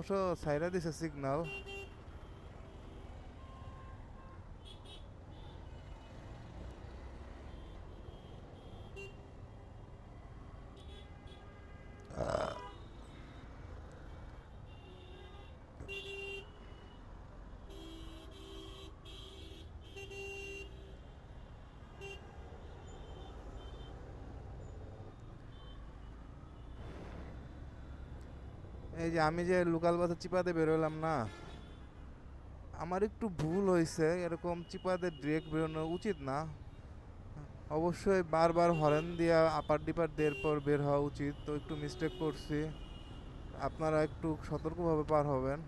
অবশ্য সাইরা দিছে সিগন্যাল। এই যে আমি যে লোকাল বাসে চিপাতে বেরোলাম না, আমার একটু ভুল হয়েছে, এরকম চিপাতে ডিরেক্ট বেরোনো উচিত না। অবশ্যই বারবার হরেন দিয়া আপার ডিপার দেওয়ার পর বের হওয়া উচিত, তো একটু মিস্টেক করছি। আপনারা একটু সতর্কভাবে পার হবেন।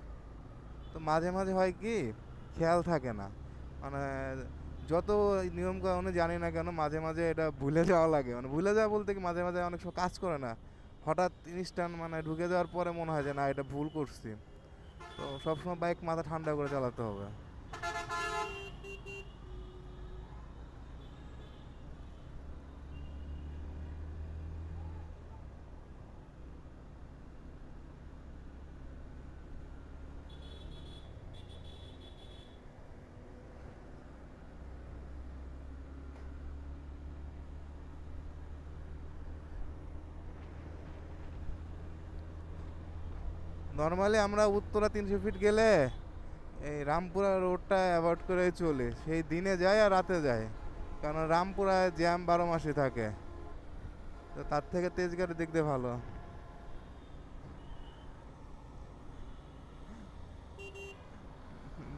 তো মাঝে মাঝে হয় কি, খেয়াল থাকে না, মানে যত নিয়ম কানুনে জানি না কেন মাঝে মাঝে এটা ভুলে যাওয়া লাগে। মানে ভুলে যাওয়া বলতে কি, মাঝে মাঝে অনেক সময় কাজ করে না, হঠাৎ ইনস্ট্যান্ট মানে ঢুকে যাওয়ার পরে মনে হয় যে না এটা ভুল করছি। তো সবসময় বাইক মাথা ঠান্ডা করে চালাতে হবে। নর্মালি আমরা উত্তরা 300 ফিট গেলে এই রামপুরা রোডটা অ্যাভয়েড করে চলি, সেই দিনে যায় আর রাতে যায়, কারণ রামপুরায় জ্যাম 12 মাসই থাকে। তো তার থেকে তেজগাঁও দিক দিয়ে ভালো।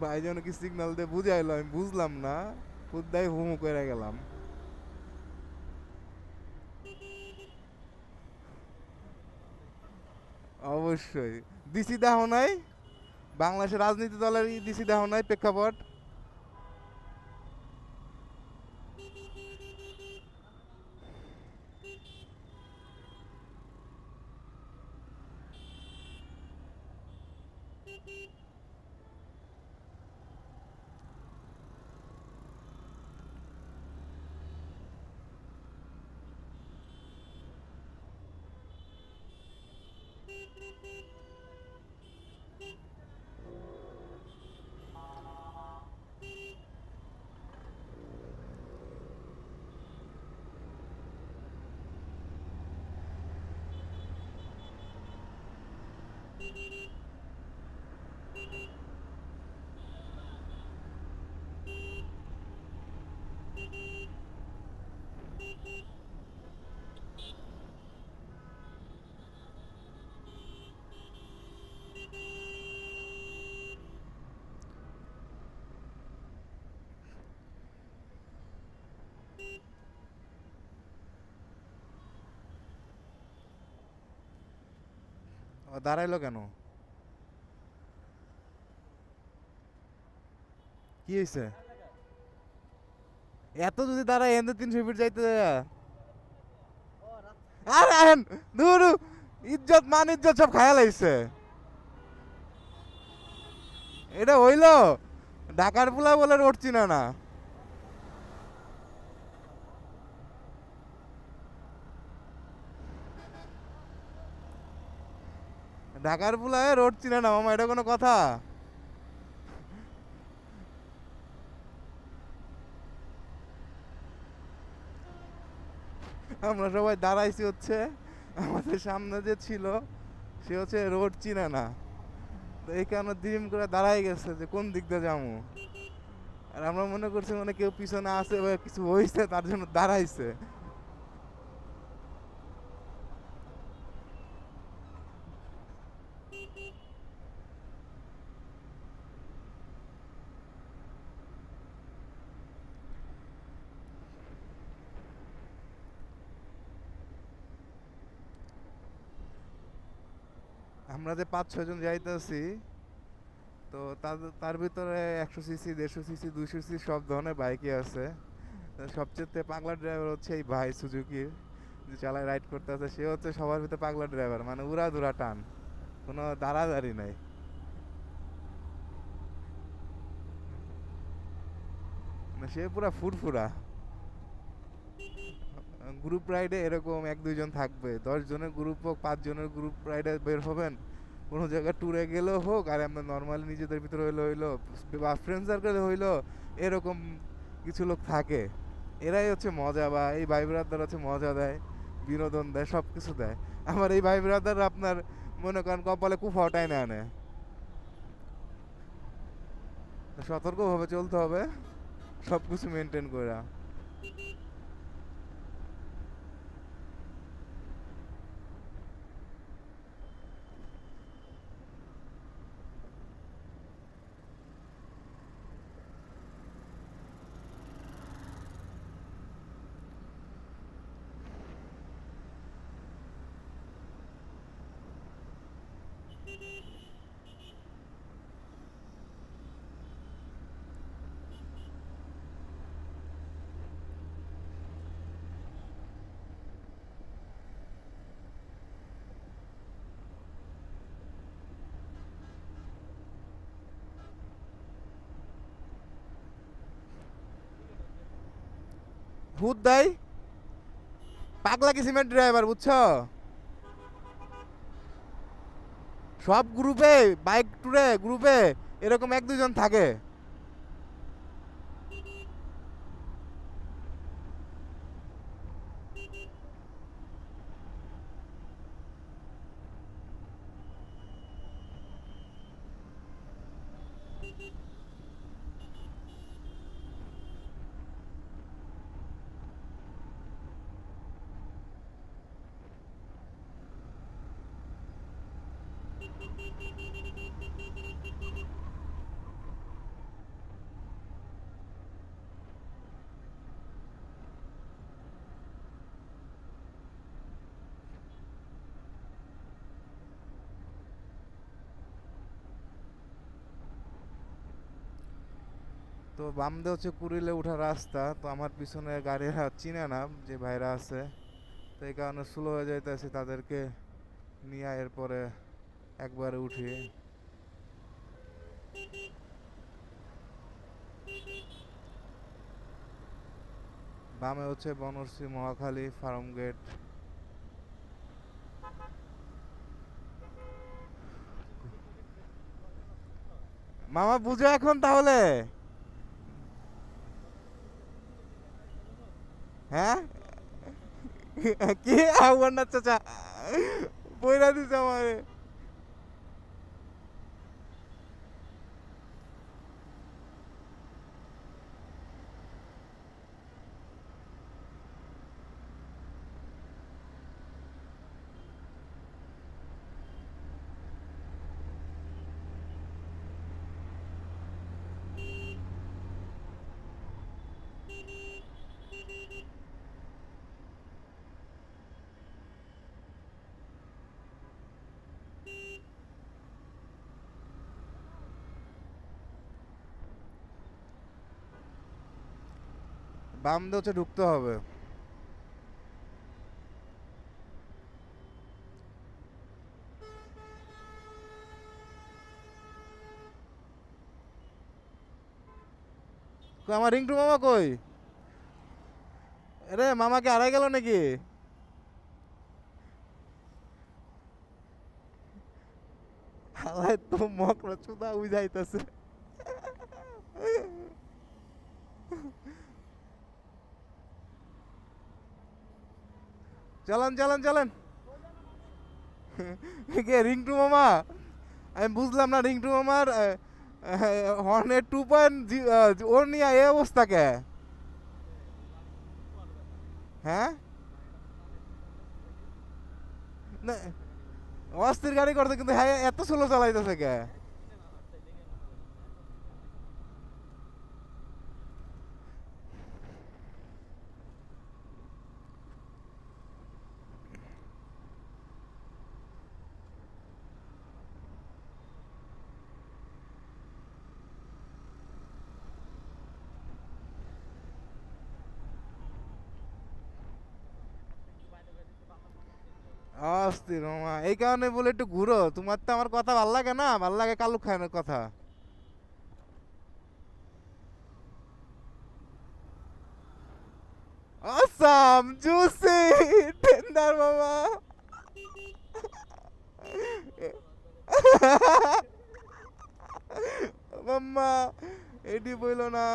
ভাই যেন কি সিগন্যাল দিয়ে বুঝাইলো, আমি বুঝলাম না, খুদ্দাই হুমু করে গেলাম। অবশ্যই ডিসি দেখো নাই, বাংলাদেশের রাজনীতি দলের ডিসি দেখো নাই প্রেক্ষাপট। ও দাঁড়াইলো কেন? কি হয়েছে? এত যদি দাঁড়ায় এনে 300 ফিট যাইতে আর আহেন দূর, ইজ্জত মান ইজ্জত সব খায়া লাইছে। এটা হইলো ঢাকার পোলা বলে রোড চিনা না। ঢাকার পোলা রোড চিনে না মামা, এটা কোনো কথা? আমরা সবাই দাঁড়াইছি হচ্ছে, আমাদের সামনে যে ছিল সে হচ্ছে রোড চিনে না, তো এই কারণে দিম করে দাঁড়াই গেছে যে কোন দিক দিয়ে যাবো। আর আমরা মনে করছি মানে কেউ পিছনে আছে বা কিছু হয়েছে তার জন্য দাঁড়াইছে। আমরা যে 5-6 জন যাইতেছি, তো তার ভিতরে 100 সিসি, 150 সিসি, 200 সিসি সব ধরনের বাইকই আছে। তো সবচেয়ে পাগলা ড্রাইভার হচ্ছে এই ভাই সুজুকির, যে চালায় রাইড করতে আছে, সে হচ্ছে সবার ভিতরে পাগলা ড্রাইভার, মানে উড়া ধুরা টান, কোনো দাঁড়াদাঁড়ি নাই। মানে সে পুরা ফুরফুরা। গ্রুপ রাইডে এরকম 1-2 জন থাকবে, 10 জনের গ্রুপ হোক 5 জনের গ্রুপ রাইডে বের হবেন, কোনো জায়গায় ট্যুরে গেলেও হোক আর আমরা নর্মালি নিজেদের ভিতরে হইলো হইলো বা ফ্রেন্ড সার্কেলে হইলো, এরকম কিছু লোক থাকে। এরাই হচ্ছে মজা, বা এই ভাই ব্রাদার হচ্ছে মজা দেয়, বিনোদন দেয়, সব কিছু দেয়। আমার এই ভাই ব্রাদার আপনার মনে করেন কপালে কুফাটাই না আনে। সতর্কভাবে চলতে হবে, সব কিছু মেনটেন করে। ভূত দেয়, পাগলা কি সিমেন্ট ড্রাইভার বুঝছো? সব গ্রুপে, বাইক ট্যুরে গ্রুপে এরকম এক দুজন থাকে। তো বাম দিয়ে হচ্ছে কুড়িলে ওঠার রাস্তা, তো আমার পিছনে গাড়িরা চিনে না যে ভাইরা আছে, তো এই কারণে স্লো হয়ে যাইতেছে, তাদেরকে নিয়ে এরপরে একবারে উঠি। বামে হচ্ছে বনশ্রী, মহাখালী, ফার্ম গেট। মামা বুঝো এখন তাহলে? হ্যাঁ কি আহ্বান না চাচা, বইরা দিছে আমারে। বাম দিয়ে হচ্ছে ঢুকতে হবে। কই আমার রিংটু মামা কই? আরে মামাকে হারাই গেল নাকি? হালাই তো মকরা চুদা উইজাইতেছে। চলেন চলেন চলেন। কে রিংটু মামা? আমি বুঝলাম না রিংটু মামার হর্নের 2.0 ওর নিয়ে এই অবস্থা কে? হ্যাঁ না, অস্থির গাড়ি করতে, কিন্তু হ্যাঁ এত স্লো চালাইতেছে কে? অস্থির মামা, এই কারণে বলে একটু ঘুরো, তোমার তো আমার কথা ভাল লাগে না, ভাল লাগে কালু খানের কথা। অসাম জুসি টেন্ডার মামা। মাম্মা এটি বইল না।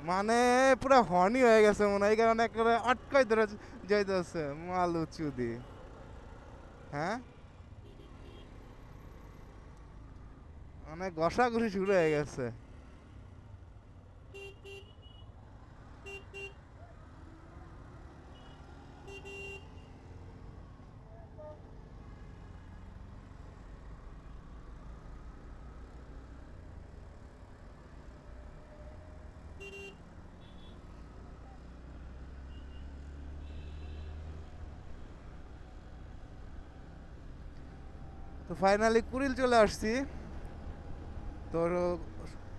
মানে পুরো হর্নি হয়ে গেছে মনে হয়, এই কারণে একেবারে আটকাই ধরে যাইতেছে মালু চুদি। হ্যাঁ, মানে ঘষাঘষি শুরু হয়ে গেছে। তো ফাইনালি কুড়িল চলে আসছি। তোর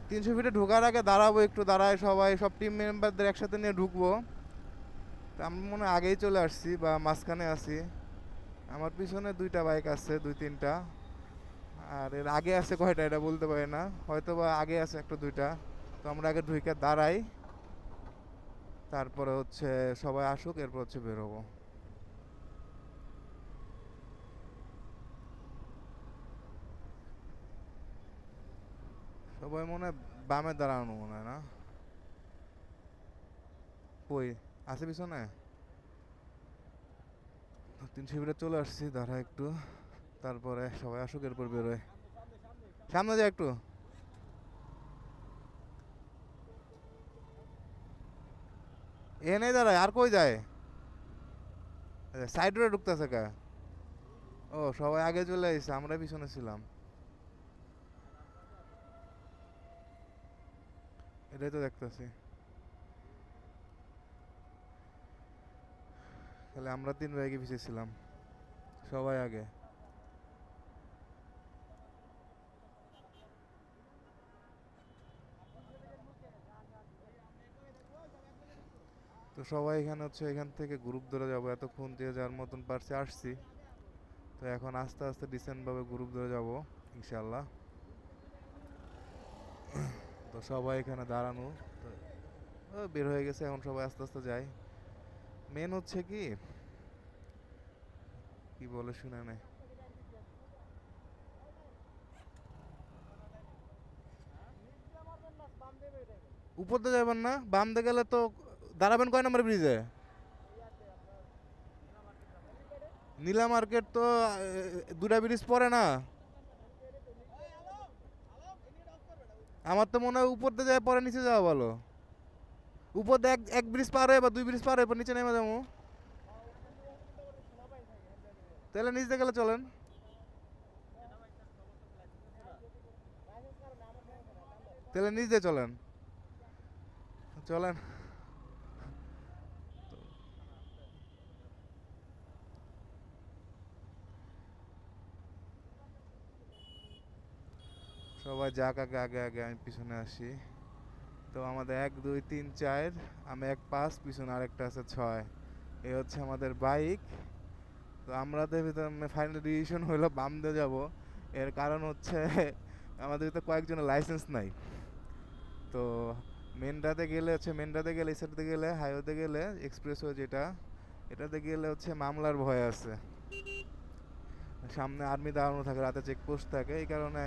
300 ফিটে ঢোকার আগে দাঁড়াবো, একটু দাঁড়ায় সবাই, সব টিম মেম্বারদের একসাথে নিয়ে ঢুকবো। তো আমি মনে হয় আগেই চলে আসছি বা মাঝখানে আছি। আমার পিছনে দুইটা বাইক আছে, দুই তিনটা। আর এর আগে আছে কয়টা এটা বলতে পারি না, হয়তো বা আগে আছে একটা দুইটা। তো আমরা আগে ঢুকে দাঁড়াই, তারপরে হচ্ছে সবাই আসুক, এরপর হচ্ছে বেরোবো। সবাই মনে হয় বামে দাঁড়ানো মনে হয় না? কই আছে পিছনে? 300 ফিটে চলে আসছি, দাঁড়া একটু, তারপরে সবাই আসুক এরপর বেরোয়। সামনে যা একটু। এ নেই দাঁড়ায়, আর কই যায়? সাইড রোডে ঢুকতেছে কা? ও সবাই আগে চলে আসছে, আমরা পিছনে ছিলাম। এটাই তো দেখতেছি। তাহলে আমরা তিন ভাইকে পিছিয়ে ছিলাম, সবাই আগে। তো সবাই এখানে হচ্ছে এখান থেকে গ্রুপ ধরে যাবো, এতক্ষণ যে যার মতন পারছে আসছি। তো এখন আস্তে আস্তে ডিসেন্ট ভাবে গ্রুপ ধরে যাব ইনশাল্লাহ। তো সবাই এখানে দাঁড়ানো, তো বের হয়ে গেছে, এখন সবাই আস্তে আস্তে যায়। মেন হচ্ছে কি, কি বলে শুনে নেই। উপর দিয়ে যাবেন না, বাম দিয়ে গেলে তো দাঁড়াবেন কয় নম্বর ব্রিজে? নীলা মার্কেট তো দুটা ব্রিজ পরে না? আমার তো মনে হয় উপর দিয়ে যায় পরে নিচে যাওয়া ভালো। উপর দিয়ে এক এক ব্রিজ পার হয়ে বা দুই ব্রিজ পার হয়ে এরপর নিচে নেমে যাবো। তাহলে নিচ দিয়ে গেলে চলেন। তাহলে নিচ দিয়ে চলেন, চলেন। সবাই যাক আগে আগে আগে, আমি পিছনে আসি। তো আমাদের 1 2 3 4, আমি 1 5, পিছনে আরেকটা আছে 6। এই হচ্ছে আমাদের বাইক। তো আমাদের ভিতরে ফাইনাল ডিসিশন হলো বাম দিয়ে যাবো। এর কারণ হচ্ছে আমাদের ভিতরে কয়েকজনের লাইসেন্স নাই। তো মেনটাতে গেলে হচ্ছে, মেনটাতে গেলে এই সাইডে গেলে, হাইওয়েতে গেলে, এক্সপ্রেসওয়ে যেটা, এটাতে গেলে হচ্ছে মামলার ভয় আছে। সামনে আর্মি দাঁড়ানো থাকে, রাতে চেকপোস্ট থাকে, এই কারণে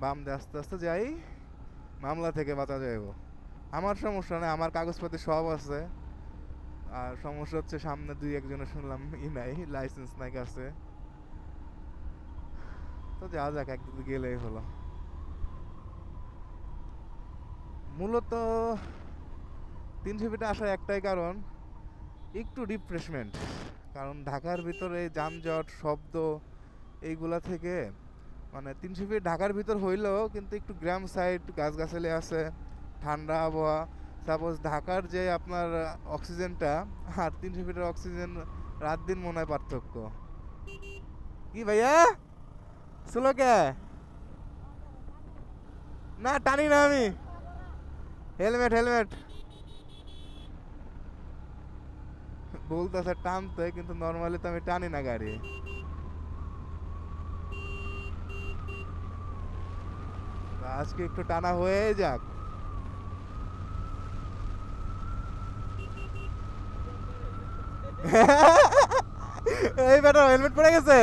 বাম দিয়ে আস্তে আস্তে যাই, মামলা থেকে বাঁচা যাইব। আমার সমস্যা নেই, আমার কাগজপাতি সব আছে। আর সমস্যা হচ্ছে সামনে দুই একজনের শুনলাম নাই, লাইসেন্স নাই কাছে। তো যা যাক, একদিকে গেলেই হলো। মূলত 300 ফিটে আসার একটাই কারণ, একটু রিফ্রেশমেন্ট। কারণ ঢাকার ভিতরে এই যানজট, শব্দ, এইগুলা থেকে মানে 300 ফিট ঢাকার ভিতর হইলেও কিন্তু একটু গ্রাম সাইড, গাছগাছালি আছে, ঠান্ডা আবহাওয়া। সাপোজ ঢাকার যে আপনার অক্সিজেনটা আর 300 ফিটের অক্সিজেন, রাত দিন মনে হয় পার্থক্য। কি ভাইয়া স্লো কে? না টানি না আমি। হেলমেট হেলমেট বলতেছে টানতে, কিন্তু নর্মালি তো আমি টানি না গাড়ি। আজকে একটু টানা হয়ে যাক। এই বেটা হেলমেট পড়ে গেছে।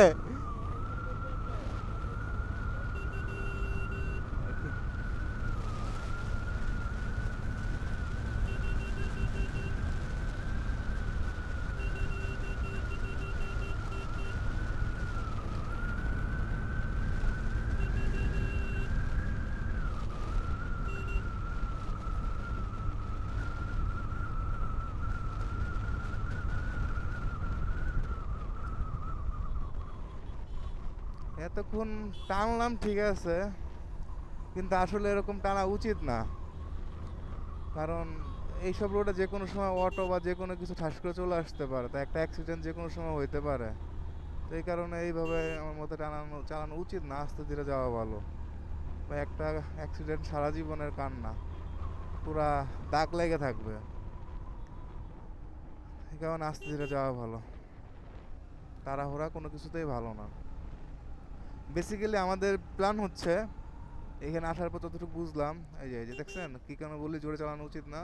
এতক্ষণ টানলাম ঠিক আছে, কিন্তু আসলে এরকম টানা উচিত না। কারণ এইসব রোডে যে কোনো সময় অটো বা যে কোনো কিছু ঠাস করে চলে আসতে পারে, তো একটা অ্যাক্সিডেন্ট যে কোনো সময় হইতে পারে। তো এই কারণে এইভাবে আমার মতে চালানো উচিত না, আস্তে ধীরে যাওয়া ভালো। বা একটা অ্যাক্সিডেন্ট সারা জীবনের কান্না, পুরা দাগ লেগে থাকবে। এই কারণে আস্তে ধীরে যাওয়া ভালো, তাড়াহুড়া কোনো কিছুতেই ভালো না। বেসিক্যালি আমাদের প্ল্যান হচ্ছে, এখানে আসার পর যতটুকু বুঝলাম, এই যে দেখছেন কি কেন বলি জোরে চালানো উচিত না,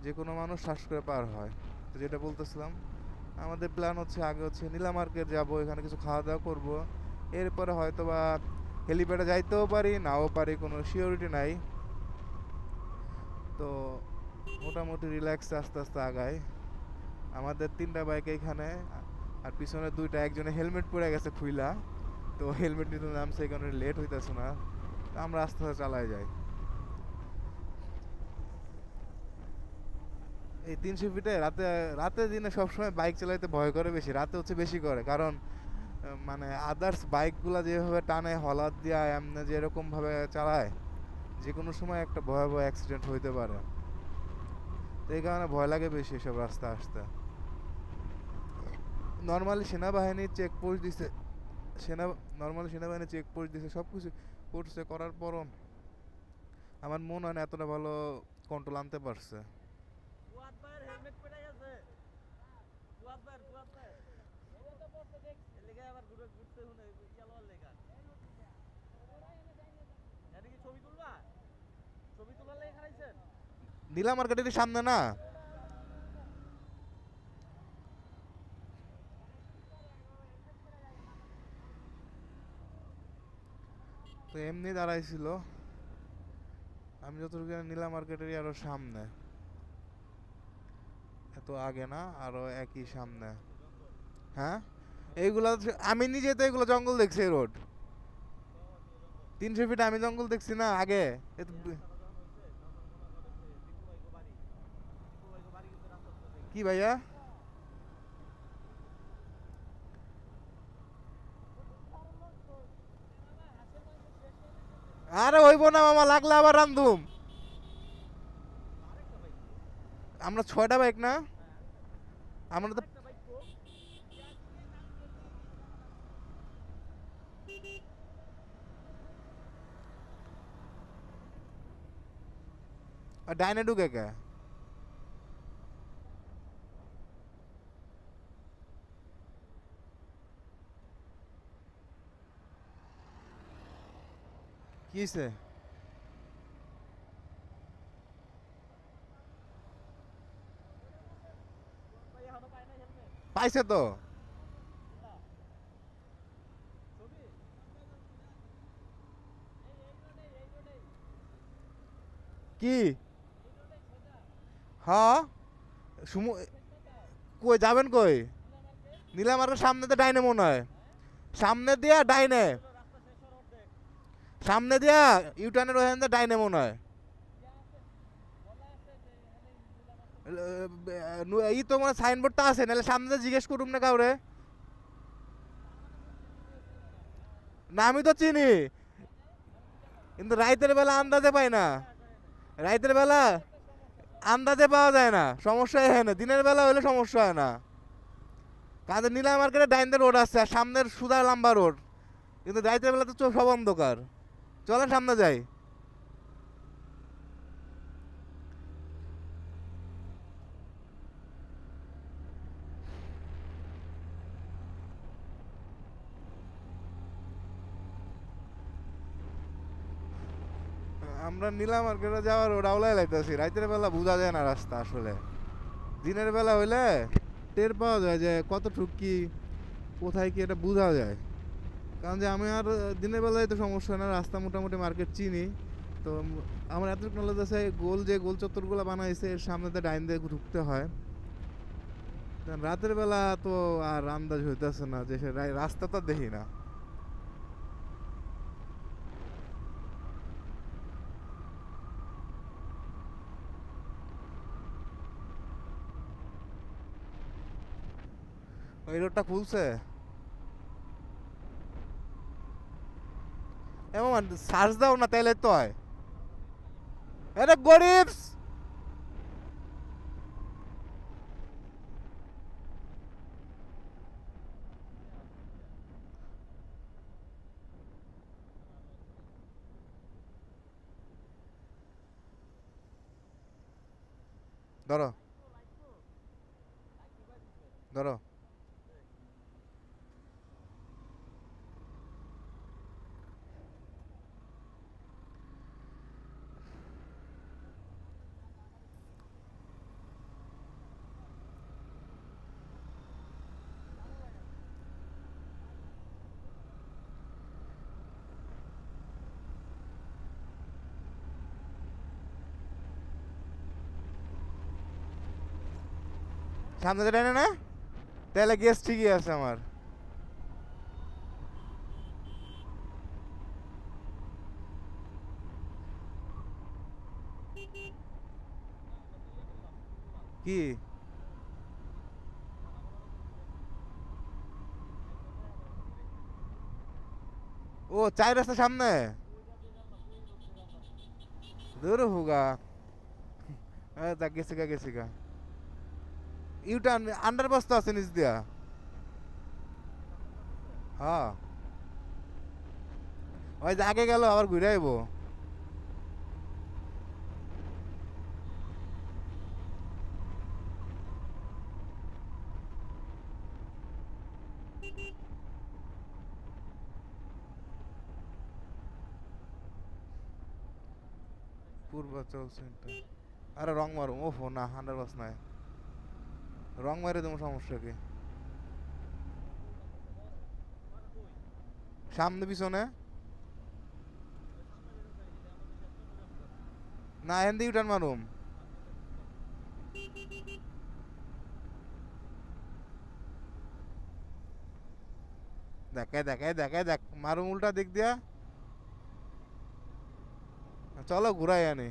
যে কোনো মানুষ শ্বাস করে পার হয়। তো যেটা বলতেছিলাম, আমাদের প্ল্যান হচ্ছে আগে হচ্ছে নীলা মার্কেট যাবো, এখানে কিছু খাওয়া দাওয়া করবো। এরপরে হয়তো বা হেলিপ্যাডে যাইতেও পারি, নাও পারি, কোনো সিওরিটি নাই। তো মোটামুটি রিল্যাক্সে আস্তে আস্তে আগাই। আমাদের 3টা বাইক এইখানে, আর পিছনে 2টা, একজনে হেলমেট পরে গেছে খুইলা, তো হেলমেট নিতে নামছে, এই কারণে লেট হইতেছে না। তো আমরা আস্তে আস্তে চালাই যাই। এই 300 ফিটে রাতে, রাতে দিনে সবসময় বাইক চালাইতে ভয় করে বেশি, রাতে হচ্ছে বেশি করে। কারণ মানে আদার্স বাইকগুলা যেভাবে টানে হলার দিয়া এমনি যে এরকম ভাবে চালায়, যে কোনো সময় একটা ভয়াবহ অ্যাক্সিডেন্ট হইতে পারে। তো এই কারণে ভয় লাগে বেশি এসব রাস্তা আসতে। নর্মালি সেনাবাহিনী চেকপোস্ট দিছে, সেনা নর্মালি সেনাবাহিনী চেকপোস্ট দিছে, সব কিছু করছে, করার পরও আমার মনে হয় না এতটা ভালো কন্ট্রোল আনতে পারছে। নীলা মার্কেটের সামনে না? তো এমনি দাঁড়াইছিল, আমি যতটুকু জানি নীলা মার্কেটের আরো সামনে, এত আগে না, আরো একই সামনে। হ্যাঁ, এইগুলা আমি নিজে তো এগুলো জঙ্গল দেখছি, এই রোড 300 ফিট আমি জঙ্গল দেখছি না আগে। কি ভাইয়া? আরে হইব না মামা, লাগলে আবার রান্ধুম। আমরা 6টা বাইক না, আমরা তো ডাইনে ঢুকে কে কি হইছে? পাইছে তো। কি? হ্যাঁ, কই যাবেন কই? নীলা মার্কেট সামনে তো ডাইনে মনে হয়, সামনে দিয়া ডাইনে, সামনে দিয়া ইউটার্নের ওখানে ডাইনে মনে হয়। এই তো মানে সাইনবোর্ডটা আছে, নাহলে সামনে দিয়ে জিজ্ঞেস করুম না কাউরে। না আমি তো চিনি, কিন্তু রাইতের বেলা আন্দাজে পাই না। রাইতের বেলা আন্দাজে পাওয়া যায় না, সমস্যা এখানে। দিনের বেলা হলে সমস্যা হয় না। কাদের নীলা মার্কেটে ডাইন রোড আছে, আর সামনের সুদা লম্বা রোড, কিন্তু রাইতের বেলা তো চোখ সব অন্ধকার। চলেন সামনে যাই। আমরা নীলা মার্কেটে যাওয়ার রোড আওলাই লাইতেছি, রাইতের বেলা বোঝা যায় না রাস্তা আসলে। দিনের বেলা হইলে টের পাওয়া যায় যে কতটুক কি কোথায় কি এটা বোঝা যায়। কারণ যে আমি আর দিনের বেলায় তো সমস্যা না, রাস্তা মোটামুটি মার্কেট চিনি। তো আমার এতটুকু নলেজ আছে, গোল চত্বরগুলো বানাইছে এর সামনে দিয়ে ডাইন দিয়ে ঢুকতে হয়। রাতের বেলা তো আর আন্দাজ হইতেছে না, যে রাস্তা তো দেখি না। ওই রোডটা খুলছে এমন, সার্চ দাও না তাইলে তো হয়। এটা গরিব। ধরো ধরো। সামনে যেটা না, তাহলে গেস ঠিকই আছে আমার। কি? ও, চাই রাস্তা সামনে। দূর হুগা। গেছে গা গেছে গা। ইউটার্ন আন্ডারপাস তো আছে নিচ দিয়া। হ্যাঁ, ওই যে আগে গেল আবার ঘুরে আইবো। পূর্বাচল সেন্টার। আরে রং মারুম, ওহো না, আন্ডারপাস নাই। রং মারে তোমার সমস্যা কি? সামনে পিছনে? না, এখান দিয়ে ইউটার্ন মারুম। দেখ মারুম উল্টা দিক দিয়া। চলো ঘুরাই আনি।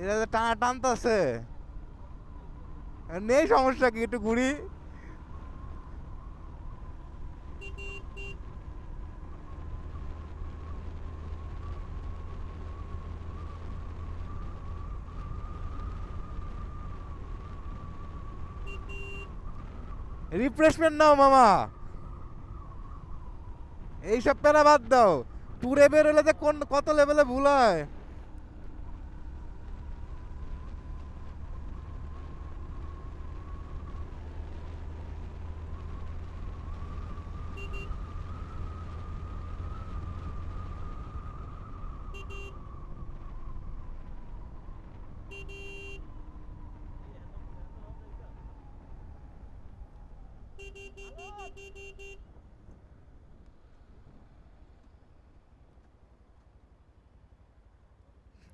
এটা যে টানা টানতেছে। নেই সমস্যা কি, একটু ঘুরি। রিফ্রেশমেন্ট নাও মামা। এইসব প্যারা বাদ দাও। ট্যুরে বের হলে যে কোন কত লেভেলে ভুল হয়।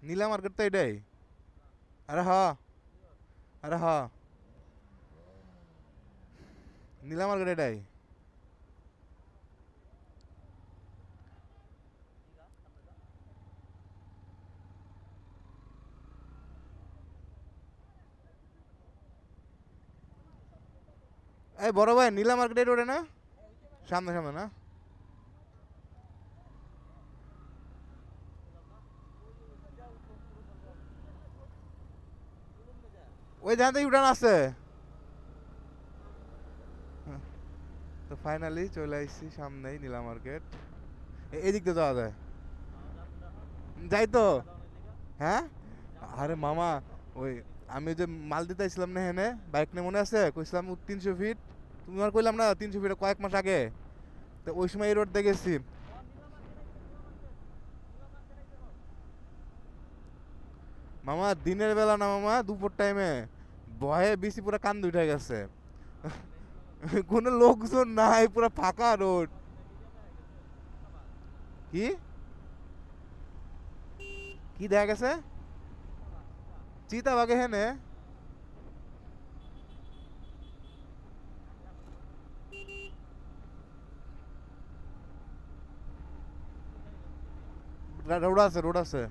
নীলা মার্কেট তো এটাই। আরে হ, আরে হ, নীলা মার্কেট এটাই। এই বড় ভাই, নীলা মার্কেট এটা ওটা না? সামনে সামনে না? ওই জায়গাতে ইউটার্ন আছে। হ্যাঁ, তো ফাইনালি চলে আসছি সামনেই নীলা মার্কেট। এদিক দিয়ে যাওয়া যায়। যাই তো। হ্যাঁ, আরে মামা, ওই আমি যে মাল দিতে আসছিলাম না হেনে বাইক নিয়ে, মনে আছে কইছিলাম 300 ফিট? তুমি আর কইলাম না 300 ফিট কয়েক মাস আগে। তো ওই সময় এই রোড দিয়ে গেছি। মামা দিনের বেলা না মামা, দুপুর টাইমে ভয়ে বেশি পুরো কান উঠে গেছে। কোনো লোকজন নাই, পুরো ফাঁকা রোড। কি কি দেখা গেছে? চিতা বাঘে হেনে? রোড আছে, রোড আছে।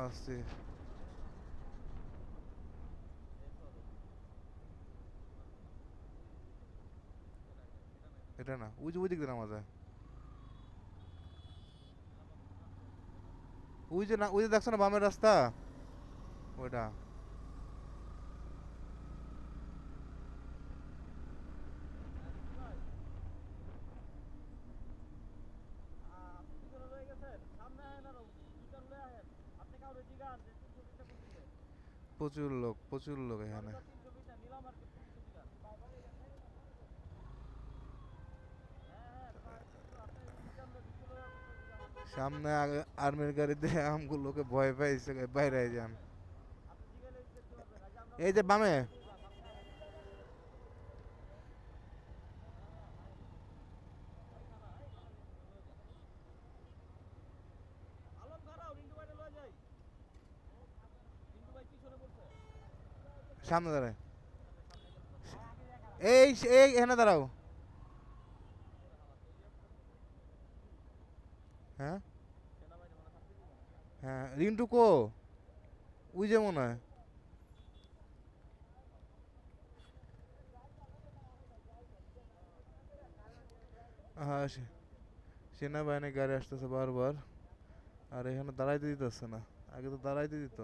আছে। এটা না, ওই যে ওই দিক দিয়ে নামা যায়। ওই যে না, ওই যে দেখছো না বামের রাস্তা, ওইটা। প্রচুর লোক, প্রচুর লোক এখানে। সামনে আর্মির গাড়িতে আমগুলোকে ভয় পাইছে, বাইরে যান। এই যে বামে। সামনে দাঁড়ায়। এই এই এখানে দাঁড়াও। হ্যাঁ হ্যাঁ, রিন্টু কো? ওই যে মনে হয়। হ্যাঁ, সেনাবাহিনী গাড়ি আসতেছে বারবার। আর এখানে দাঁড়াইতে দিতেছে না। আগে তো দাঁড়াইতে দিত।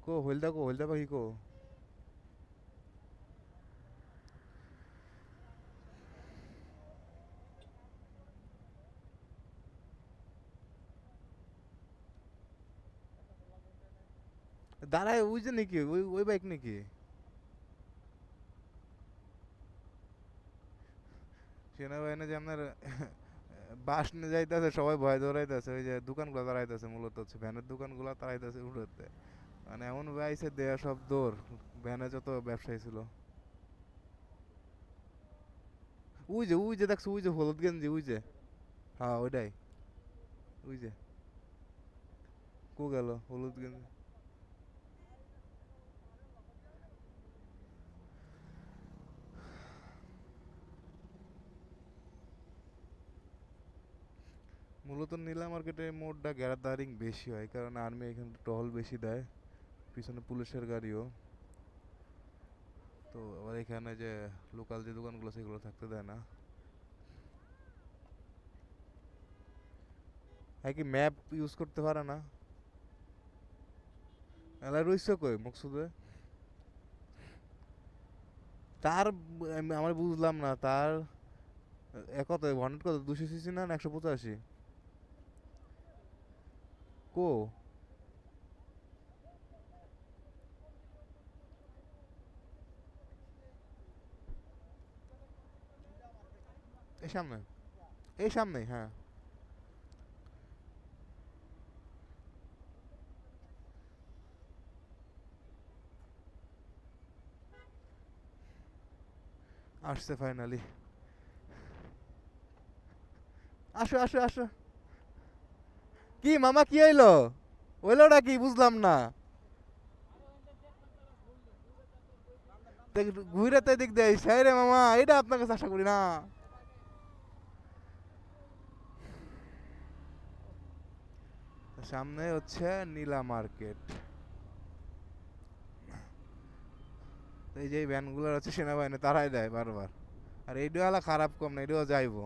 কো হলদা, কো হলদা পাখি কো? দাঁড়ায় ওই যে নাকি, ওই ওই বাইক নাকি? সেনাবাহিনী যে আপনার বাস নিয়ে যাইতেছে, সবাই ভয় দৌড়াইতেছে। ওই যে দোকানগুলো দাঁড়াইতেছে, মূলত হচ্ছে ভ্যানের দোকানগুলো দাঁড়াইতেছে উঠোতে। মানে এমন বাইছে দেয়া সব দৌড়। ভ্যানে যত ব্যবসায়ী ছিল। ওই যে দেখছো, ওই যে হলুদ গেঞ্জি, ওই যে। হ্যাঁ ওইটাই। ওই যে কো গেল হলুদ গেঞ্জি? মূলত নীলা মার্কেটে মোড়টা গ্যাদারিং বেশি হয়, কারণ আর্মি এখানে টহল বেশি দেয়। পিছনে পুলিশের গাড়িও। তো আবার এখানে যে লোকাল যে দোকানগুলো সেগুলো থাকতে দেয় না। হ্যাঁ, কি ম্যাপ ইউজ করতে পারে না? এলা রইছে কই মকসুদে? তার আমার বুঝলাম না তার। কত 100 কত, 200 সিসি না 185? কো? এই সামনে, এই সামনে, হ্যাঁ। আসছে ফাইনালি। আসো আসো আসো। কি মামা, কি হইলো? হইলোটা কি বুঝলাম না। ঘুরে তো দিক দেয় সেই রে মামা, এটা আপনার কাছে আশা করি না। সামনে হচ্ছে নীলা মার্কেট। এই যে ভ্যানগুলো হচ্ছে সেনাবাহিনী, তারাই দেয় বারবার। আর এইটা হলো খারাপ কম না, এটাও যাইবো।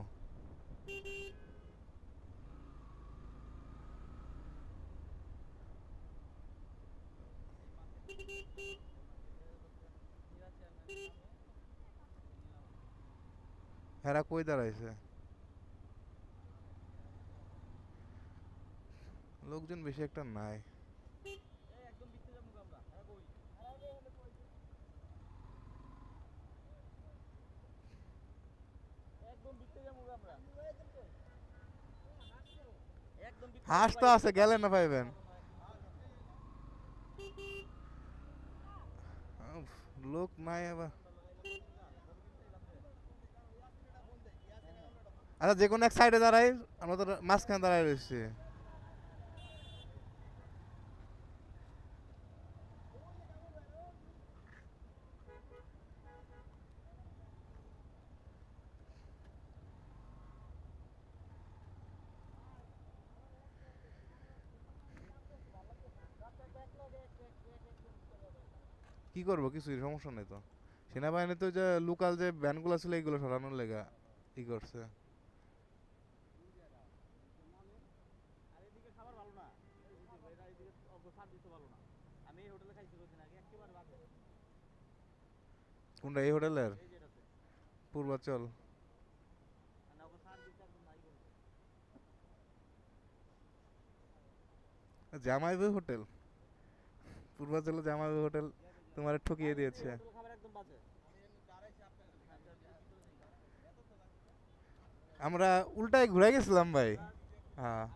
হেরা কই দাঁড়াইছে? লোকজন বেশি একটা নাই। হাঁস তো আছে, গেলে না পাইবেন। উফ, লোক নাই আবার। আচ্ছা, যে কোনো এক সাইডে দাঁড়াই, আমরা তো মাঝখানে দাঁড়াই রয়েছি। কি করবো, কিছুই সমস্যা নেই তো। সেনাবাহিনী তো যে লোকাল যে ভ্যানগুলো ছিল এইগুলো সরানোর লেগা ই করছে। কোনটা, এই হোটেলের? পূর্বাচল। জামাইবু হোটেল? পূর্বাচলে জামাইবু হোটেল তোমার ঠকিয়ে দিয়েছে। আমরা উল্টায় ঘুরে গেছিলাম ভাই। হ্যাঁ।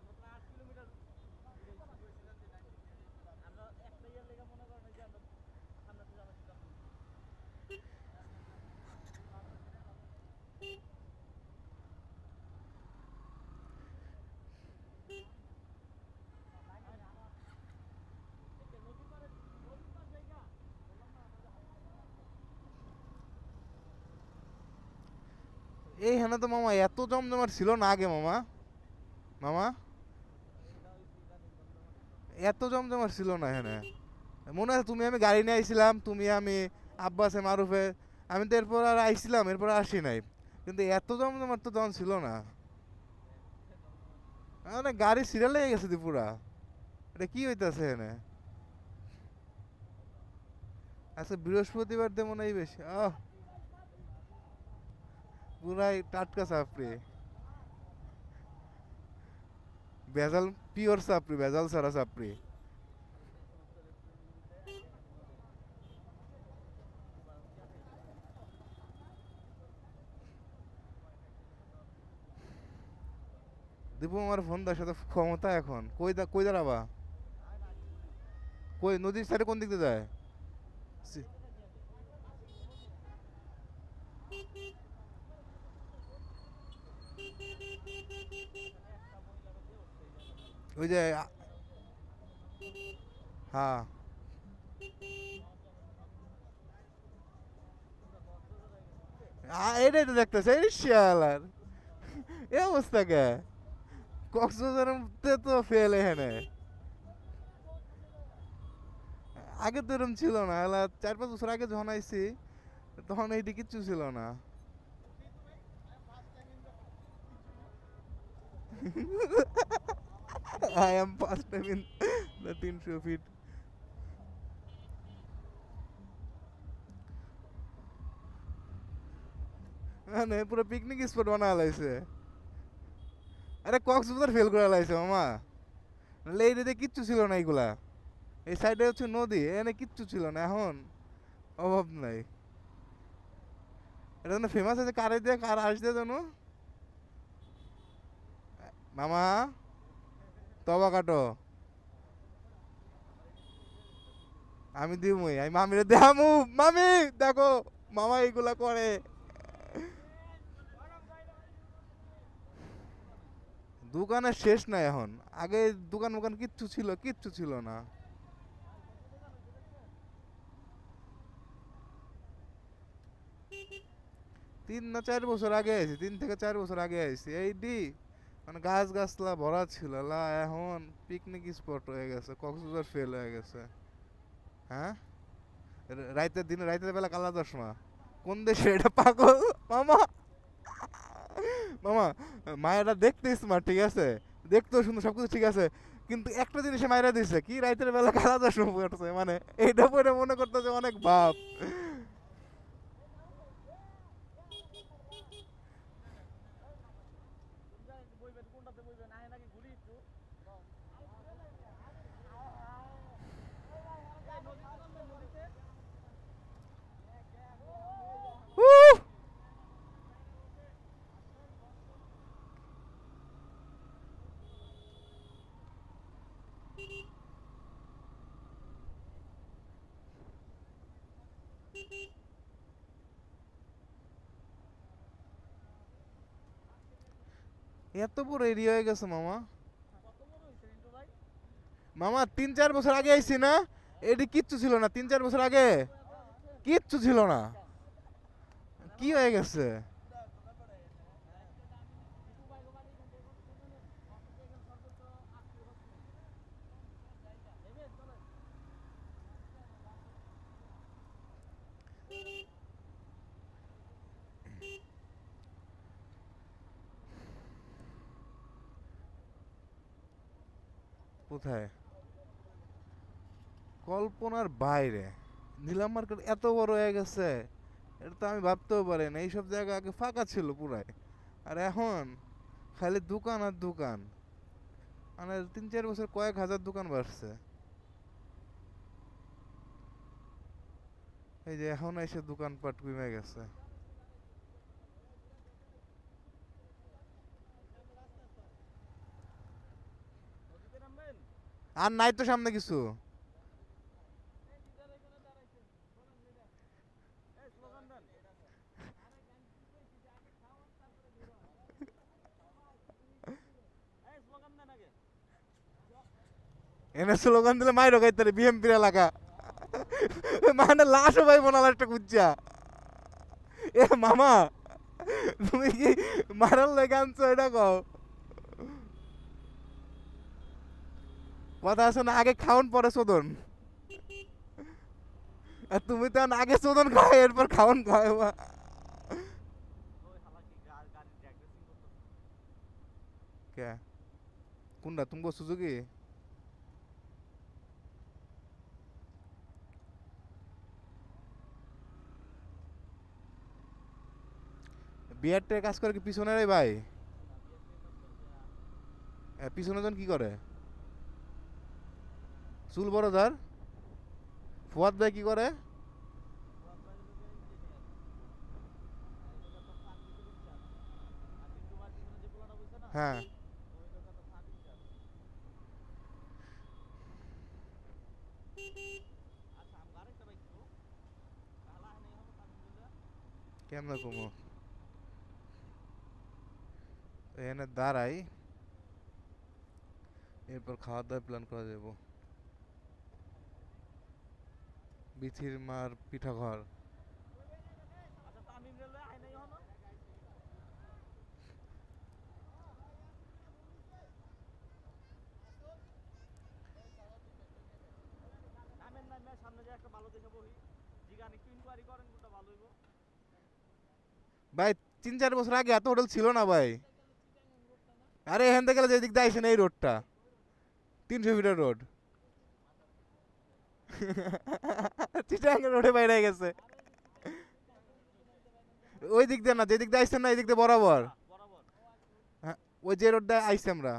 এইখানে তো মামা এত জমজমাট ছিল না আগে মামা। মামা, এত জমজমাট ছিল না এখানে। মনে আছে তুমি আমি গাড়ি নিয়ে আইছিলাম, তুমি আমি আব্বাসে মারুফে। আমি তো এরপর আর আইছিলাম, এরপর আর আসি নাই। কিন্তু এত জমজমাট তো তখন ছিল না। মানে গাড়ি সিরিয়াল লেগে গেছে দি পুরা। এটা কি হইতাছে এখানে? আচ্ছা, বৃহস্পতিবার দিয়ে মনে হয় বেশি। পুরাই টাটকা চাপড়ি। ভেজাল, পিওর চাপড়ি, ভেজাল ছাড়া চাপড়ি। দীপু আমার ফোন দেওয়ার সাথে ক্ষমতা এখন কই দাঁড়াবা? কই নদীর সাইডে কোন দিক দিয়ে যায়? সি- ওই যে হ্যাঁ। এটাই তো দেখতেছে, এই শিয়ালার এ অবস্থা কে? কক্সবাজারের মধ্যে তো ফেল এখানে। আগে তো এরকম ছিল না, এলা 4-5 বছর আগে যখন আইছি তখন এইটি কিচ্ছু ছিল না। I am first time in the 300 feet. মানে পুরো পিকনিক স্পট বানায় লাইছে। আরে কক্সবাজার ফেল করে লাইছে মামা। নাহলে এই দিকে কিচ্ছু ছিল না এইগুলা। এই সাইডে হচ্ছে নদী, এখানে কিচ্ছু ছিল না, এখন অভাব নাই। এটা জন্য ফেমাস আছে কারে দিয়ে, কার আস দিয়ে জানো মামা? তবা কাটো। আমি দিমই, আমি মামিরে দেখামু। মামি দেখো, মামা এইগুলা করে। দোকানের শেষ নাই এখন। আগে দোকান মোকান কিচ্ছু ছিল, কিচ্ছু ছিল না। 3 না 4 বছর আগে আইছি, 3 থেকে 4 বছর আগে আইছি এইডি। মানে গাছ গাছলা ভরা ছিল লা, এখন পিকনিক স্পট হয়ে গেছে, কক্সবাজার ফেল হয়ে গেছে। হ্যাঁ, রাইতের দিনে, রাইতের বেলা কালা চশমা? কোন দেশে এটা পাগল মামা? মামা, মায়েরা দেখতে স্মার্ট, ঠিক আছে, দেখতেও সুন্দর, সবকিছু ঠিক আছে, কিন্তু একটা জিনিসে মায়েরা দিছে কি, রাইতের বেলা কালা চশমা পড়ছে, মানে এইটা পরে মনে করতেছে অনেক বাপ। উহ! এত বড় এরিয়া হয়ে গেছে মামা। মামা 3-4 বছর আগে আইছি না, এটি কিচ্ছু ছিল না 3-4 বছর আগে, কিচ্ছু ছিল না। কি হয়ে গেছে? কোথায়? কল্পনার বাইরে। নিলাম মার্কেট এত বড় হয়ে গেছে, এটা তো আমি ভাবতেও পারি না। এইসব জায়গা আগে ফাঁকা ছিল পুরাই, আর এখন খালি দোকান আর দোকান। মানে 3-4 বছর কয়েক হাজার দোকান বাড়ছে। এই যে এখন এসে দোকানপাট কমে গেছে। আর নাই তো সামনে কিছু। এনে স্লোগান দিলে মাইরো খাইতে বিএমপির এলাকা। মানে লাশও পাইবো না লাশটা খুঁজছা। এ মামা, তুমি কি মারার লেগে আনছো এটা কও? কথা আছে না, আগে খাওন পরে শোধন। আর তুমি তো এখন আগে শোধন খাও এরপর খাওন খাওয়া। কে? কোনটা তুমি সুজুকি? বিয়ারটার কাজ করে কি পিছনে রে ভাই? পিছনে জন কি করে? চুল বড় ধর। ফুয়াদ ভাই কি করে? হ্যাঁ। কেমন কমো? এখানে দাঁড়াই, এরপর খাওয়া দাওয়ার প্ল্যান করা যাবো। বিথির মার পিঠা ঘর। ভাই 3-4 বছর আগে এত হোটেল ছিল না ভাই। আরে এখান থেকে গেলে যেদিক দিয়ে আইসেন এই রোডটা, 300 ফিটের রোড। চিটাগাং রোডে বাইরে গেছে। ওই দিক দিয়ে না, যেদিক দিয়ে আইসেন না এই দিক দিয়ে বরাবর। হ্যাঁ, ওই যে রোড দিয়ে আইসি আমরা।